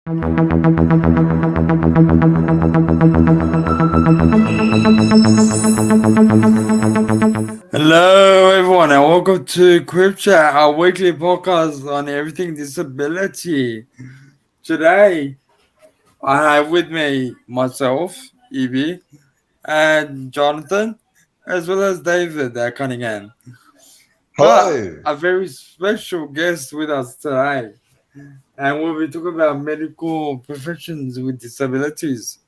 Hello, everyone, and welcome to CripChat, our weekly podcast on everything disability. Today, I have with me myself, Evie, and Jonathan, as well as David Cunningham. But Hello. a very special guest with us today, and we'll be talking about medical professions with disabilities.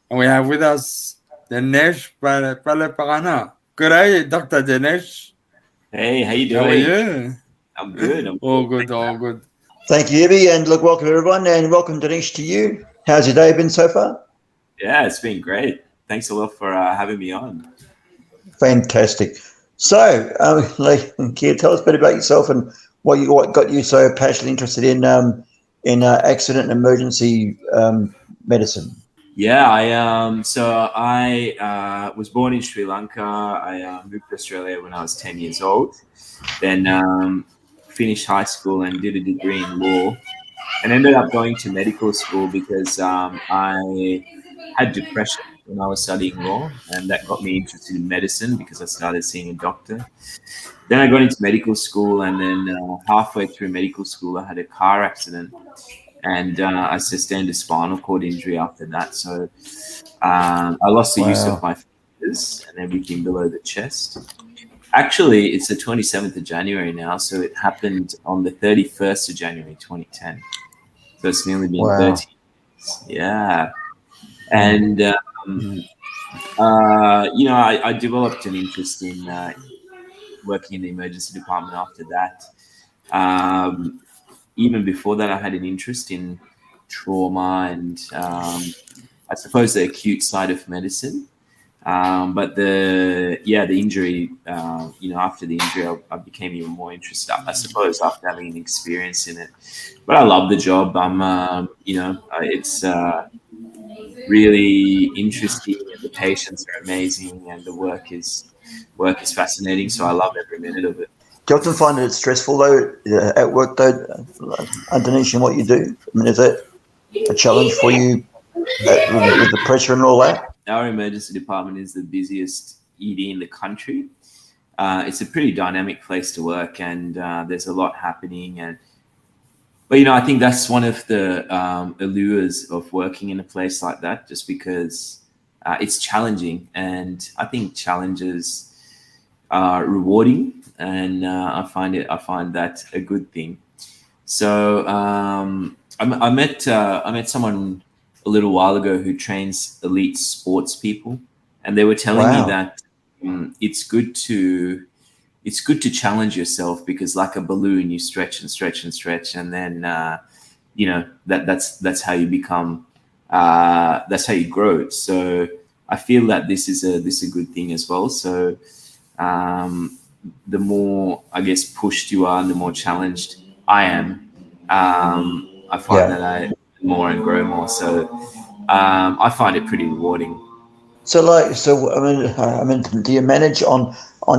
And we have with us Dinesh Palipana. Good day, Dr. Dinesh. Hey, how you How are doing? you? I'm good. I'm All good. good, all good. Thank you, Ibby, and look, welcome everyone, and welcome Dinesh to you. How's your day been so far? Yeah, it's been great. Thanks a lot for having me on. Fantastic. So, can you tell us a bit about yourself and what got you so passionately interested in accident and emergency medicine? Yeah, I was born in Sri Lanka. I moved to Australia when I was 10 years old. Then finished high school and did a degree in law, and ended up going to medical school because I had depression when I was studying law, and that got me interested in medicine because I started seeing a doctor. Then I got into medical school, and then halfway through medical school, I had a car accident, and I sustained a spinal cord injury after that. So I lost the use of Wow. my fingers and everything below the chest. Actually, it's the 27th of January now, so it happened on the 31st of January 2010. So it's nearly been Wow. 30 years. Yeah. Mm. And, I developed an interest in working in the emergency department after that. Um, Even before that, I had an interest in trauma and I suppose the acute side of medicine. But the injury, after the injury, I became even more interested, I suppose, after having an experience in it. But I love the job. It's really interesting, and the patients are amazing, and the work is fascinating. So I love every minute of it. Do you often find it stressful though at work though, Dinesh, in what you do? I mean, is that a challenge for you with the pressure and all that? Our emergency department is the busiest ED in the country. It's a pretty dynamic place to work, and there's a lot happening. But I think that's one of the allures of working in a place like that, just because it's challenging, and I think challenges are rewarding, and I find that a good thing. So I met someone a little while ago who trains elite sports people, and they were telling me Wow. that it's good to challenge yourself, because like a balloon, you stretch and stretch and stretch, and then that's how you become. That's how you grow. So I feel that this is a good thing as well. So um, the more, I guess, pushed you are, and the more challenged I am, I find Yeah. that I more and grow more. So I find it pretty rewarding. So, do you manage on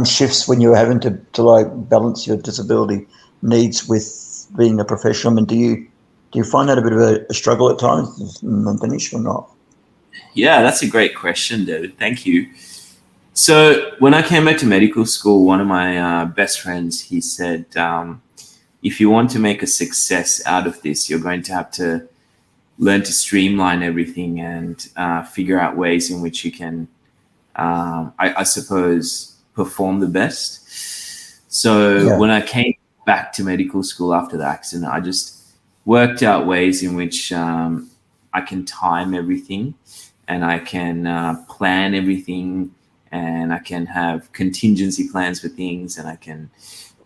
shifts when you're having to like balance your disability needs with being a professional? I mean, do you find that a bit of a struggle at times, Dinesh, or not? Yeah, that's a great question, David. Thank you. So when I came back to medical school, one of my best friends, he said, if you want to make a success out of this, you're going to have to learn to streamline everything, and figure out ways in which you can, I suppose, perform the best. So Yeah. when I came back to medical school after the accident, I just worked out ways in which I can time everything, and I can plan everything, and I can have contingency plans for things, and I can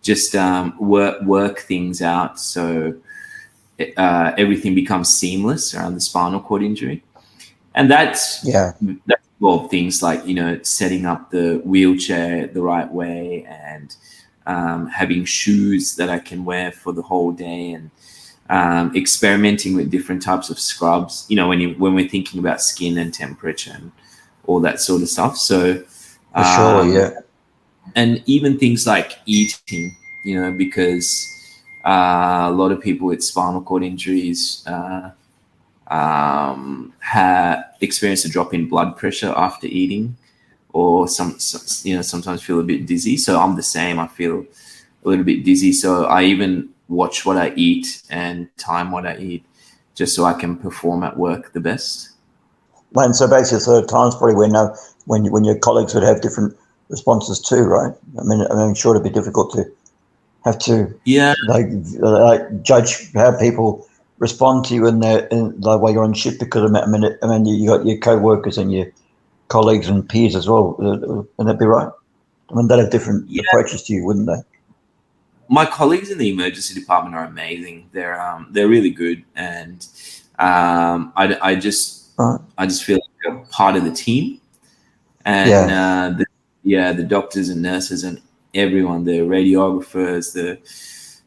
just work things out, so everything becomes seamless around the spinal cord injury. And Yeah. that involved things like setting up the wheelchair the right way, and having shoes that I can wear for the whole day, and experimenting with different types of scrubs. When we're thinking about skin and temperature and all that sort of stuff. So For sure. um, Yeah. and even things like eating, because a lot of people with spinal cord injuries experience a drop in blood pressure after eating, or sometimes feel a bit dizzy. So I'm the same. I feel a little bit dizzy. So I even watch what I eat and time what I eat, just so I can perform at work the best. And so basically, so at times probably when your colleagues would have different responses too, right? I'm sure it'd be difficult to have to Yeah, like judge how people respond to you in the way you're on shift, because you got your co-workers and your colleagues and peers as well. Wouldn't that be right? They'd have different yeah. approaches to you, wouldn't they? My colleagues in the emergency department are amazing. They're really good, and I just Right. feel like a part of the team. And Yeah. the doctors and nurses and everyone, the radiographers, the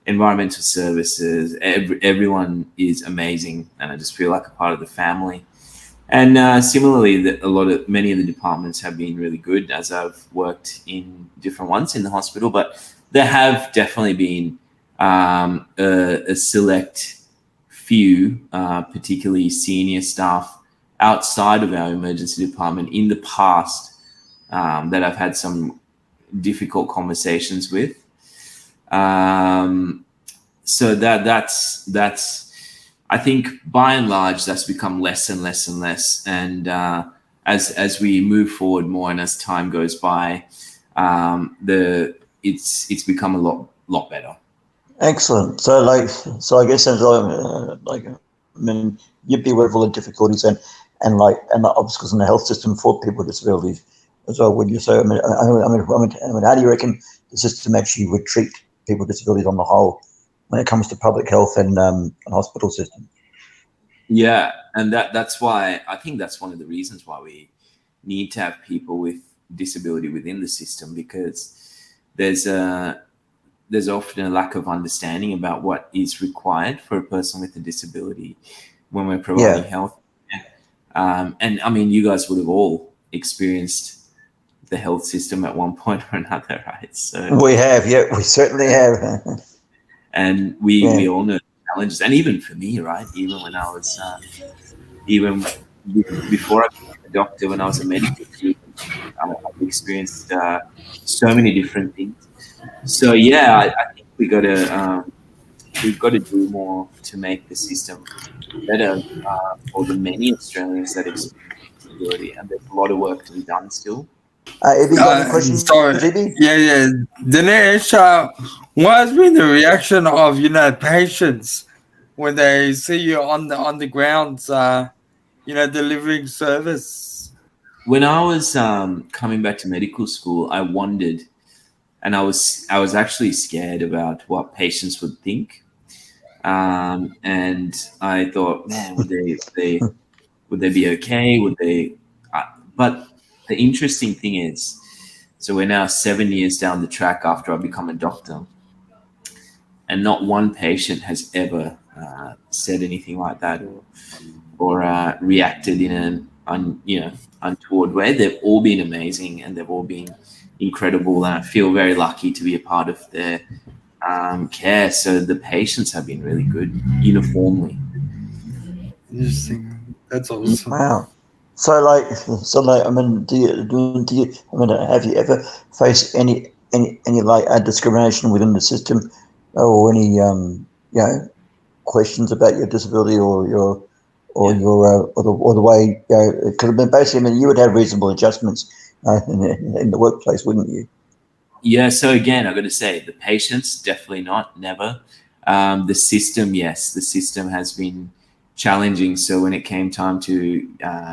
environmental services, everyone is amazing, and I just feel like a part of the family. And similarly, many of the departments have been really good as I've worked in different ones in the hospital, but there have definitely been a select few, particularly senior staff outside of our emergency department in the past, that I've had some difficult conversations with. So that's I think by and large that's become less and less and less. And as we move forward more and as time goes by, it's become a lot better. Excellent. So I guess you'd be aware of all the difficulties and the obstacles in the health system for people with disabilities as well, would you? So how do you reckon the system actually would treat people with disabilities on the whole when it comes to public health and hospital system? Yeah, and that's why I think that's one of the reasons why we need to have people with disability within the system, because there's often a lack of understanding about what is required for a person with a disability when we're providing Yeah, health. And I mean, you guys would have all experienced the health system at one point or another, right? So, we have. Yeah, we certainly have. and we Yeah. all know the challenges. And even for me, right? Even when I was, even before I became a doctor, when I was a medical student, I've experienced so many different things. So yeah, I think we've got to do more to make the system better for the many Australians that experience disability, and there's a lot of work to be done still. Have you got any So questions, Evie? yeah. Dinesh, what has been the reaction of patients when they see you on the grounds, delivering service? When I was coming back to medical school, I wondered, and I was actually scared about what patients would think, and I thought, man, would they be okay? Would they? But the interesting thing is, so we're now 7 years down the track after I become a doctor, and not one patient has ever said anything like that, or reacted in an untoward way. They've all been amazing, and they've all been incredible, and I feel very lucky to be a part of their care. So the patients have been really good uniformly. Interesting. That's awesome. Wow. Have you ever faced any discrimination within the system, or any questions about your disability Yeah. or the way, because basically you would have reasonable adjustments in the workplace, wouldn't you? Yeah, so again, I've got to say, the patients, definitely not, never. The system, yes, the system has been challenging. So when it came time to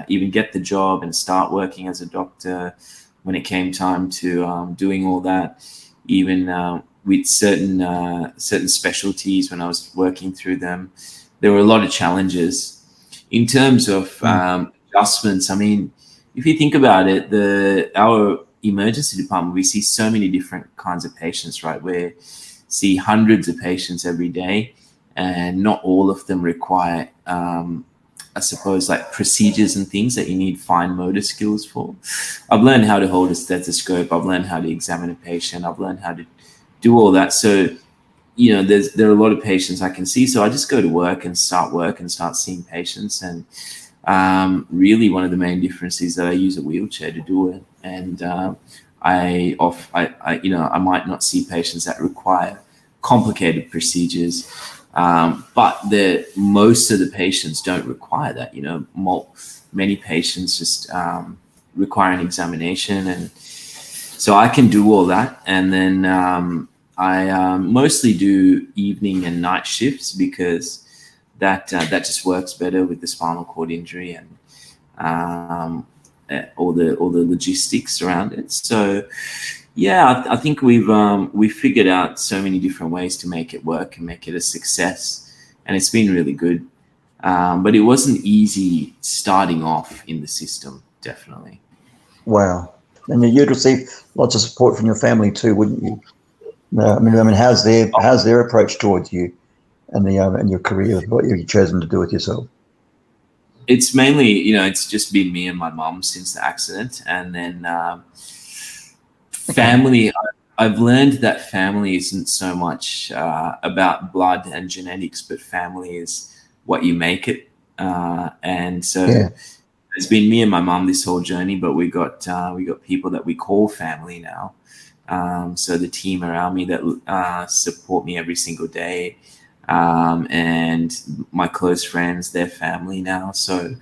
even get the job and start working as a doctor, when it came time to doing all that, even with certain specialties, when I was working through them, there were a lot of challenges in terms of adjustments. I mean, if you think about it, our emergency department, we see so many different kinds of patients, right? We see hundreds of patients every day, and not all of them require, I suppose, like procedures and things that you need fine motor skills for. I've learned how to hold a stethoscope. I've learned how to examine a patient. I've learned how to do all that. So there are a lot of patients I can see, so I just go to work and start seeing patients. And really, one of the main differences is that I use a wheelchair to do it, and I might not see patients that require complicated procedures, but most of the patients don't require that. Many patients just require an examination, and so I can do all that. And then I mostly do evening and night shifts because that just works better with the spinal cord injury and all the logistics around it. So yeah, I think we've figured out so many different ways to make it work and make it a success, and it's been really good. But it wasn't easy starting off in the system, definitely. Wow. And you'd receive lots of support from your family too, wouldn't you? I mean, how's their approach towards you and and your career, what you've chosen to do with yourself? It's mainly, it's just been me and my mum since the accident, and then family. I've learned that family isn't so much about blood and genetics, but family is what you make it. And so it's been me and my mum this whole journey, but we got people that we call family now. So the team around me that support me every single day, and my close friends, their family now. So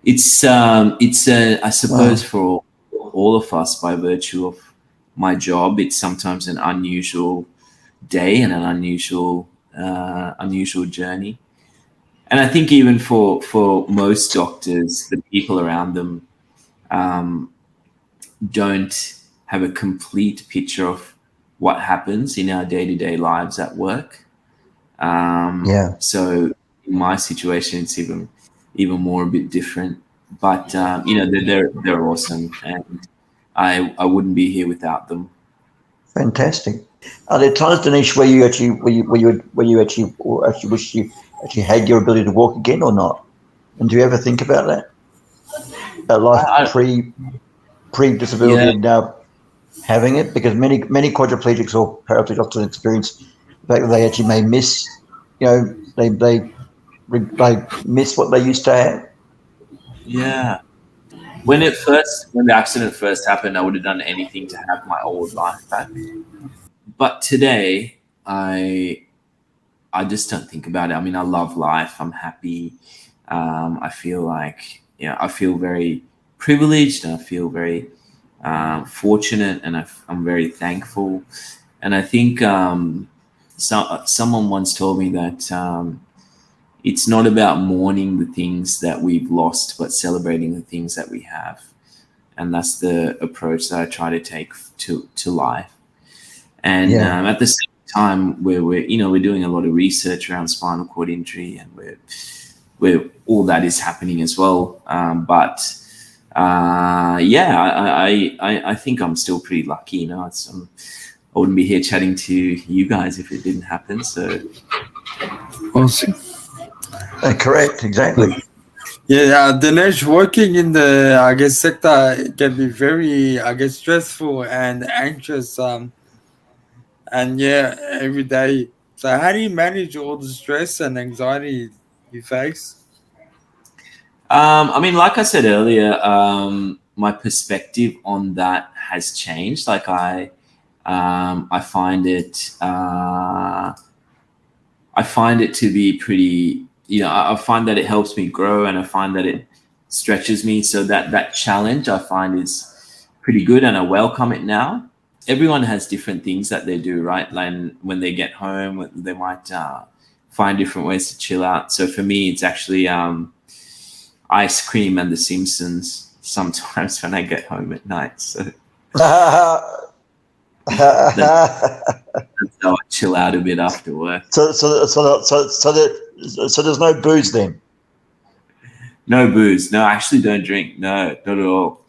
it's I suppose for all of us, by virtue of my job, it's sometimes an unusual day and an unusual journey. And I think even for most doctors, the people around them don't have a complete picture of what happens in our day-to-day lives at work. So in my situation, it's even more a bit different. But they're awesome, and I wouldn't be here without them. Fantastic. Are there times, Dinesh, where you actually wish you actually had your ability to walk again or not? And do you ever think about that? About life pre-disability and now having it? Because many quadriplegics or paraplegics often experience the fact that they actually may miss, they miss what they used to have. Yeah. When the accident first happened, I would have done anything to have my old life back. But today, I just don't think about it. I mean, I love life. I'm happy. I feel like, I feel very privileged, and I feel very fortunate, and I'm very thankful. And I think someone once told me that it's not about mourning the things that we've lost, but celebrating the things that we have. And that's the approach that I try to take to life. And at the same time, we're doing a lot of research around spinal cord injury, and where all that is happening as well. I think I'm still pretty lucky. I wouldn't be here chatting to you guys if it didn't happen. So Awesome. Correct, exactly. Yeah, Dinesh, working in the sector can be very stressful and anxious. And every day. So how do you manage all the stress and anxiety you face? I mean, like I said earlier, my perspective on that has changed. Like I find it to be pretty. I find that it helps me grow, and I find that it stretches me. So that challenge I find is pretty good, and I welcome it now. Everyone has different things that they do, right? Like when they get home, they might find different ways to chill out. So for me, it's actually ice cream and The Simpsons sometimes when I get home at night. So that's how I chill out a bit after work. So there's no booze then? No booze. No, I actually don't drink. No, not at all.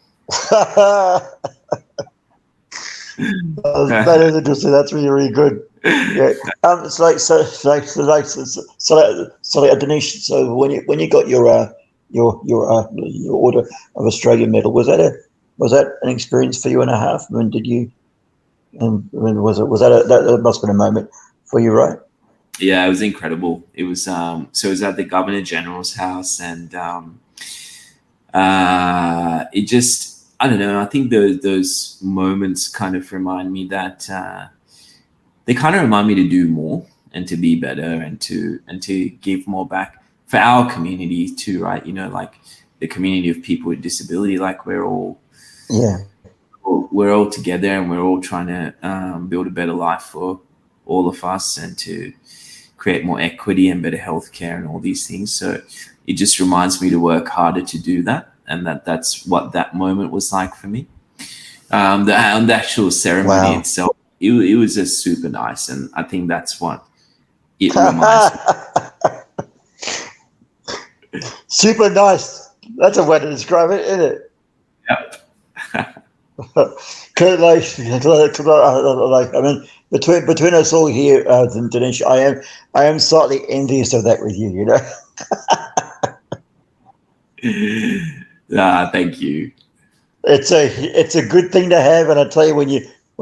That is interesting. That's really, really good. Yeah. It's like Dinesh. So when you got your Order of Australia medal, was that an experience for you and a half? I mean, did you? And was that that must have been a moment for you, right? Yeah, it was incredible. It was so it was at the Governor General's house, and it just, I don't know. I think those moments kind of remind me that they kind of remind me to do more and to be better and to give more back for our community too, right? Like the community of people with disability. Like Yeah, we're all together and we're all trying to build a better life for all of us and to create more equity and better healthcare and all these things. So it just reminds me to work harder to do that, and that's what that moment was like for me. The actual ceremony wow. itself, it was just super nice, and I think that's what it reminds me. Super nice. That's a way to describe it, isn't it? Yep. 'Cause I mean, between us all here, Dinesh, I am slightly envious of that with you. You know, Thank you. it's a good thing to have, and I tell you, when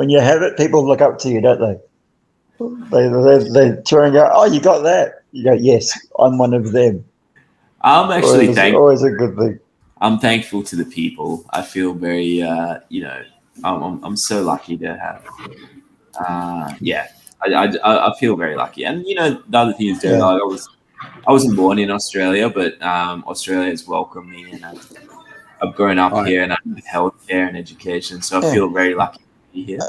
you have it, people look up to you, don't they? They turn and go, "Oh, you got that." You go, "Yes, I'm one of them." I'm actually Always a good thing. I'm thankful to the people. I feel very, I'm so lucky to have. Yeah, I feel very lucky, and the other thing is, dude, Yeah, like, I wasn't born in Australia, but Australia has welcomed me, and I've grown up Right. here, and I've had healthcare and education, so I yeah, feel very lucky to be here.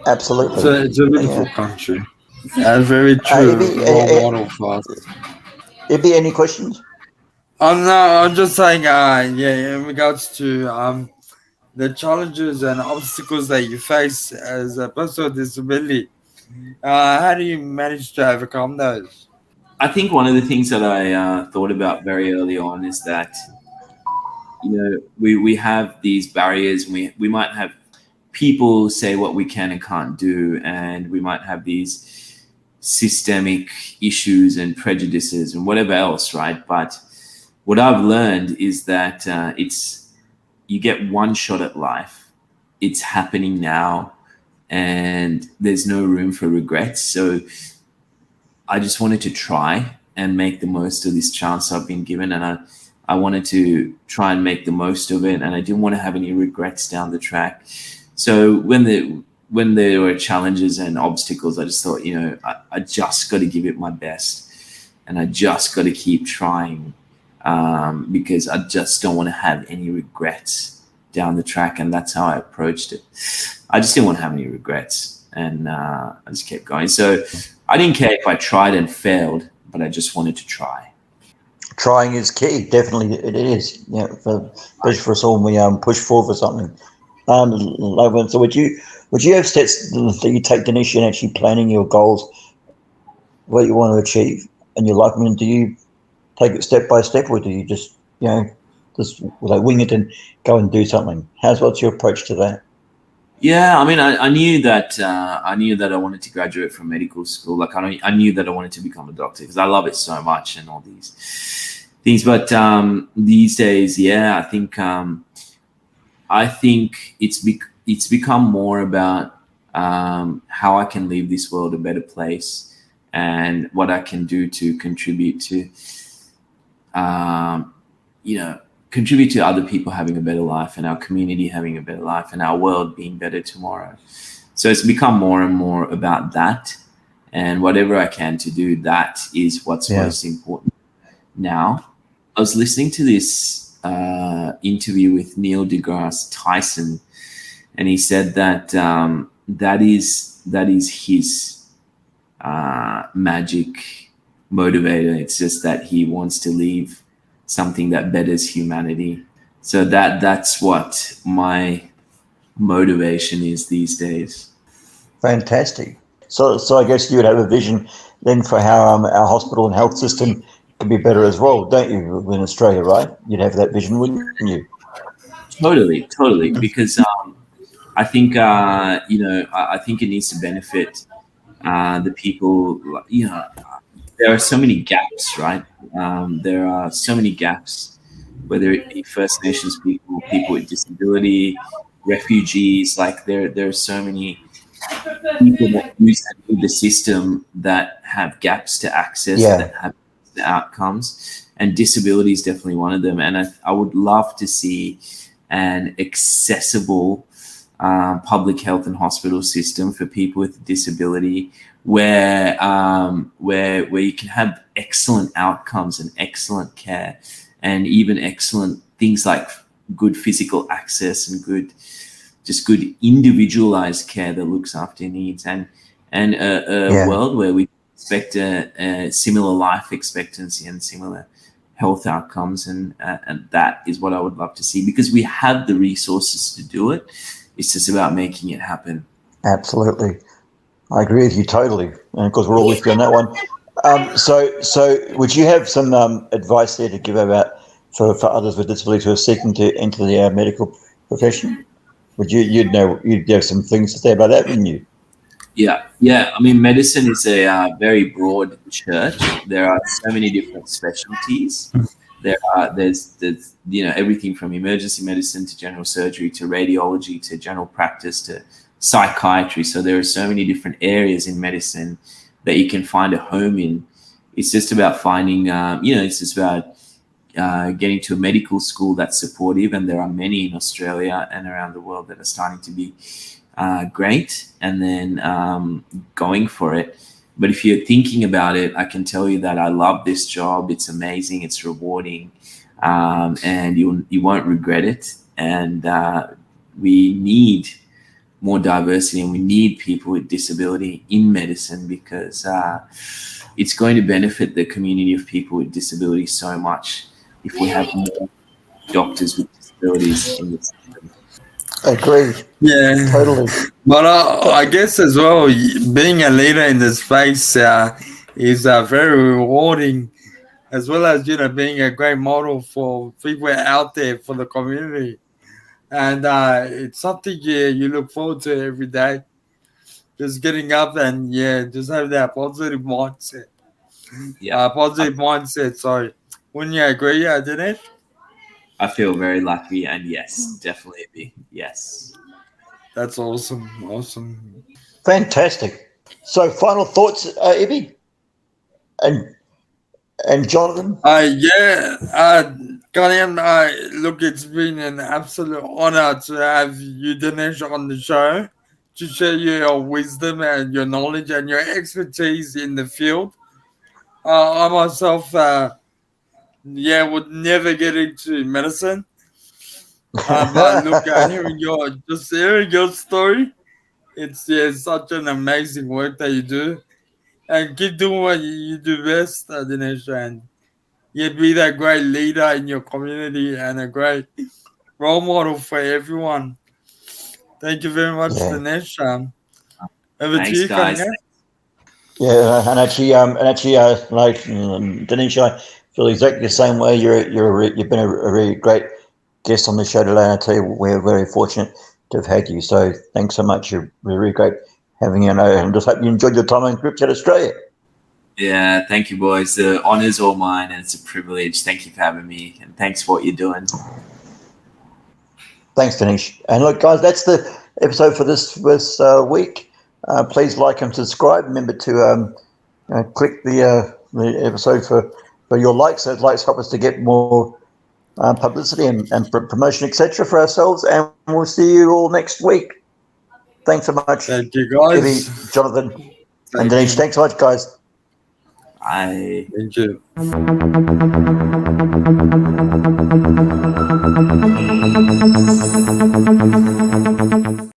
absolutely. It's a beautiful Yeah. country. And very true Ibby, role model for us. Ibby, any questions? I'm not. I'm just saying. Yeah. In regards to the challenges and obstacles that you face as a person with disability, how do you manage to overcome those? I think one of the things that I thought about very early on is that we have these barriers, and we might have people say what we can and can't do, and we might have these systemic issues and prejudices and whatever else, right? But what I've learned is that it's you get one shot at life. It's happening now, and there's no room for regrets. So I just wanted to try and make the most of this chance I've been given, and I wanted to try and make the most of it, and I didn't want to have any regrets down the track. So when there were challenges and obstacles, I just thought, I just got to give it my best, and I just got to keep trying, because I just don't want to have any regrets down the track, and that's how I approached it. I just didn't want to have any regrets, and I just kept going. So I didn't care if I tried and failed, but I just wanted to try. Trying is key. Definitely, it is. Yeah, especially for us all when we push forward for something. So would you have steps that you take, Dinesh, in actually planning your goals, what you want to achieve in your life? I mean, do you take it step by step, or do you just just like wing it and go and do something? What's your approach to that? Yeah, I mean, I knew that I wanted to graduate from medical school. Like I knew that I wanted to become a doctor because I love it so much and all these things. But these days, yeah, I think it's become more about how I can leave this world a better place and what I can do to contribute to um, you know, contribute to other people having a better life and our community having a better life and our world being better tomorrow. So it's become more and more about that. And whatever I can to do that is what's Yeah, most important now. I was listening to this interview with Neil deGrasse Tyson, and he said that that is his magic motivator. It's just that he wants to leave something that betters humanity. So that's what my motivation is these days. fantastic. So I guess you would have a vision then for how our hospital and health system could be better as well, don't you? In Australia, right? You'd have that vision, wouldn't you? Totally, totally. Because I think I think it needs to benefit the people. There are so many gaps, right? There are so many gaps, whether it be First Nations people, people with disability, refugees. Like there are so many. people that use the system that have gaps to access, Yeah, that have outcomes, and disability is definitely one of them. And I would love to see an accessible public health and hospital system for people with disability, where you can have excellent outcomes and excellent care, and even excellent things like good physical access and good individualized care that looks after needs, and a yeah, world where we expect a similar life expectancy and similar health outcomes, and that is what I would love to see, because we have the resources to do it. It's just about making it happen. absolutely. I agree with you totally, and of course we're all with you on that one. So would you have some advice there to give about for others with disabilities who are seeking to enter the medical profession? Would you'd have some things to say about that, wouldn't you? Yeah. I mean, medicine is a very broad church. There are so many different specialties. There's everything from emergency medicine to general surgery to radiology to general practice to psychiatry. So there are so many different areas in medicine that you can find a home in. It's just about finding, it's just about getting to a medical school that's supportive, and there are many in Australia and around the world that are starting to be great, and then going for it. But if you're thinking about it, I can tell you that I love this job. It's amazing. It's rewarding, and you won't regret it. And we need more diversity, and we need people with disability in medicine, because it's going to benefit the community of people with disabilities so much if we have more doctors with disabilities in this system. Agree, Yeah, totally. but I guess as well, being a leader in this space is very rewarding, as well as being a great model for people out there for the community, and it's something you look forward to every day. Just getting up and just have that positive mindset. Yeah, I, Positive mindset. Sorry, wouldn't you agree, Dinesh? I feel very lucky, and yes, definitely, yes. That's awesome. Awesome. Fantastic. So, final thoughts, Ibby and Jonathan. Yeah, Ghanaian, look, it's been an absolute honor to have you, Dinesh, on the show to share your wisdom and your knowledge and your expertise in the field. I myself, would never get into medicine. But look, hearing your story, it's such an amazing work that you do, and keep doing what you do best, Dinesh, and be that great leader in your community and a great role model for everyone. Thank you very much, Yeah, Dinesh. Over to Thanks, you, guys. Kanye. yeah, like Dinesh, I feel exactly the same way. You've been a really great guest on the show today, and I tell you, we're very fortunate to have had you. So, thanks so much. You're really great having you on, and just hope you enjoyed your time in CripChat Australia. Yeah, thank you, boys. The honor's all mine, and it's a privilege. Thank you for having me, and thanks for what you're doing. Thanks, Dinesh. And look, guys, that's the episode for this week. Please like and subscribe. Remember to click the episode for your likes. Those likes help us to get more publicity and promotion, etc., for ourselves. And we'll see you all next week. Thanks so much, Thank you, Evie, guys. Jonathan, and Thank Dinesh. you. Thanks so much, guys. I Thank you.